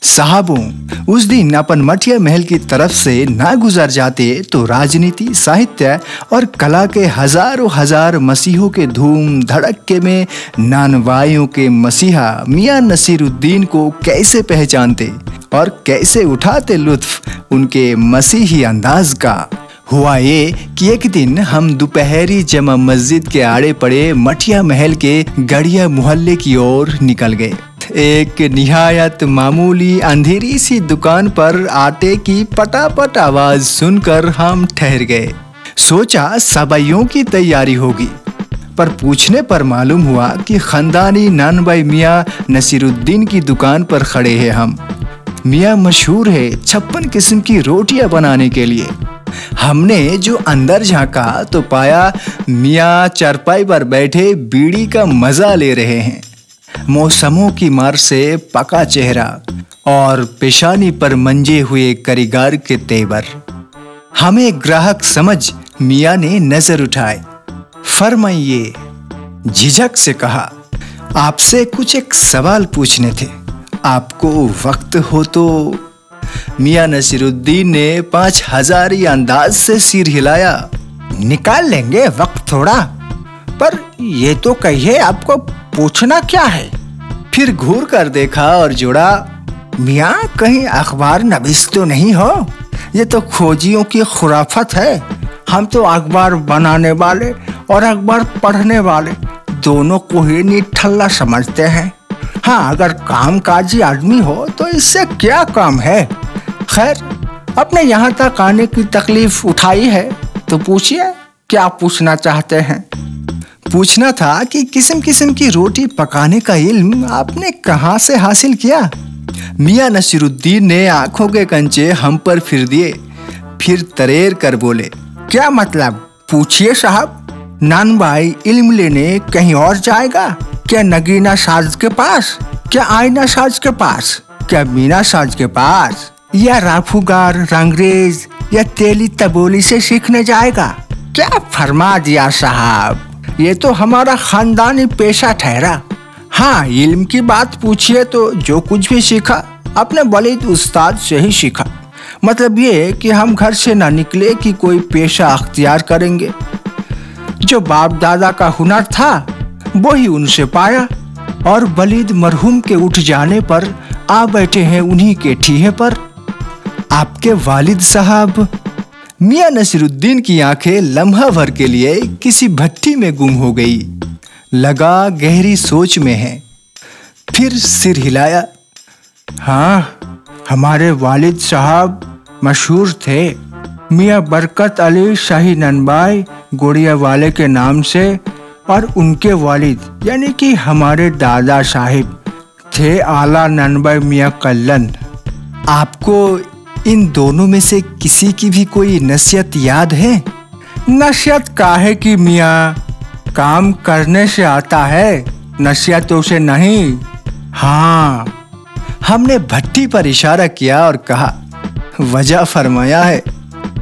साहबों, उस दिन अपन मठिया महल की तरफ से ना गुजर जाते तो राजनीति, साहित्य और कला के हजारों हजार मसीहों के धूम धड़क्के में नानवाइयों के मसीहा मियां नसीरुद्दीन को कैसे पहचानते और कैसे उठाते लुत्फ उनके मसीही अंदाज का। हुआ ये कि एक दिन हम दोपहरी जमा मस्जिद के आड़े पड़े मठिया महल के गड़िया मोहल्ले की ओर निकल गए। एक निहायत मामूली अंधेरी सी दुकान पर आटे की पटापट आवाज सुनकर हम ठहर गए। सोचा सबाइयों की तैयारी होगी, पर पूछने पर मालूम हुआ कि खानदानी नानबाई मियां नसीरुद्दीन की दुकान पर खड़े हैं हम। मियां मशहूर है 56 किस्म की रोटियां बनाने के लिए। हमने जो अंदर झांका तो पाया मियां चारपाई पर बैठे बीड़ी का मजा ले रहे हैं। मौसमों की मार से पका चेहरा और पेशानी पर मंजे हुए कारीगर के तेवर। हमें ग्राहक समझ मियां ने नजर उठाए। फरमाइए, झिझक से कहा, आपसे कुछ एक सवाल पूछने थे, आपको वक्त हो तो। मियां नसीरुद्दीन ने 5000 अंदाज से सिर हिलाया। निकाल लेंगे वक्त थोड़ा, पर ये तो कहिए आपको पूछना क्या है। फिर घूर कर देखा और जोड़ा, मियां कहीं अखबार नवीस तो नहीं हो? ये तो खोजियों की खुराफत है। हम तो अखबार बनाने वाले और अखबार पढ़ने वाले दोनों को ही निठल्ला समझते हैं। हाँ, अगर कामकाजी आदमी हो तो इससे क्या काम है। खैर, अपने यहाँ तक आने की तकलीफ उठाई है तो पूछिए, क्या पूछना चाहते हैं। पूछना था कि किस्म किस्म की रोटी पकाने का इल्म आपने कहाँ से हासिल किया। मियां नसीरुद्दीन ने आंखों के कंचे हम पर फिर दिए, फिर तरेर कर बोले, क्या मतलब? पूछिए साहब। नानबाई इल्म लेने कहीं और जाएगा क्या? नगीना साज के पास, क्या आईना साज के पास, क्या मीना साज के पास, या राफूगार, रंगरेज या तेली तबोली से सीखने जाएगा? क्या फरमा दिया साहब, ये तो हमारा खानदानी पेशा ठहरा। हाँ, इल्म की बात पूछिए तो जो कुछ भी सीखा अपने वलीद उस्ताद से ही सीखा। मतलब ये कि हम घर से ना निकले कि कोई पेशा अख्तियार करेंगे। जो बाप दादा का हुनर था वो ही उनसे पाया, और वलीद मरहूम के उठ जाने पर आ बैठे हैं उन्हीं के ठीहे पर। आपके वालिद साहब? मियां नसीरुद्दीन की आंखें लम्हा भर के लिए किसी भट्टी में गुम हो गई। लगा गहरी सोच में है। फिर सिर हिलाया। हाँ, हमारे वालिद साहब मशहूर थे। मियां बरकत अली शाही ननबाई गोड़िया वाले के नाम से, और उनके वालिद यानी कि हमारे दादा साहिब थे आला ननबाई मियां कल्लन। आपको इन दोनों में से किसी की भी कोई नसीहत याद है? नसीहत काहे की मियां, काम करने से आता है, नसीहतों से नहीं। हाँ, हमने भट्टी पर इशारा किया और कहा, वजह फरमाया है,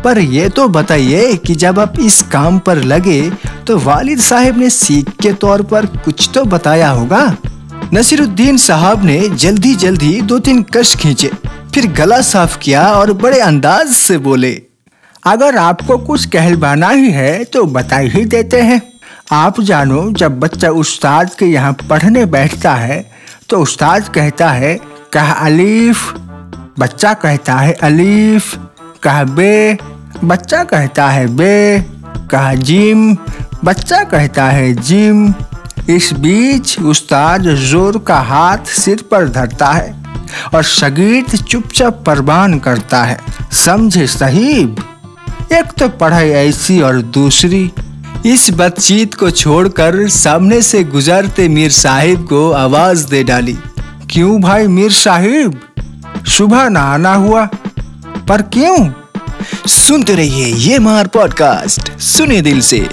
पर यह तो बताइए कि जब आप इस काम पर लगे तो वालिद साहब ने सीख के तौर पर कुछ तो बताया होगा। नसीरुद्दीन साहब ने जल्दी जल्दी 2-3 कश खींचे, फिर गला साफ किया और बड़े अंदाज से बोले, अगर आपको कुछ कहलवाना ही है तो बता ही देते हैं। आप जानो, जब बच्चा उस्ताद के यहाँ पढ़ने बैठता है तो उस्ताद कहता है, कहा अलीफ, बच्चा कहता है अलीफ, कहा बे, बच्चा कहता है बे, कहा जिम, बच्चा कहता है जिम। इस बीच उस्ताद जोर का हाथ सिर पर धरता है और शगीर्द चुपचाप परवान करता है। समझे साहिब? एक तो पढ़ाई ऐसी और दूसरी। इस बातचीत को छोड़कर सामने से गुजरते मीर साहिब को आवाज दे डाली, क्यों भाई मीर साहिब, सुबह नहाना हुआ? पर क्यों? सुनते रहिए ये मार पॉडकास्ट, सुने दिल से।